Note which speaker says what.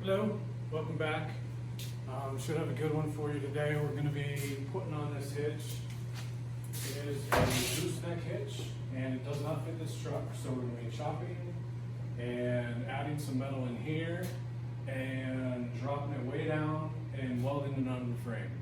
Speaker 1: Hello, welcome back. Should have a good one for you today. We're going to be putting on this hitch. It is a gooseneck hitch and it does not fit this truck, so we're going to be chopping and adding some metal in here and dropping it way down and welding it onto the frame.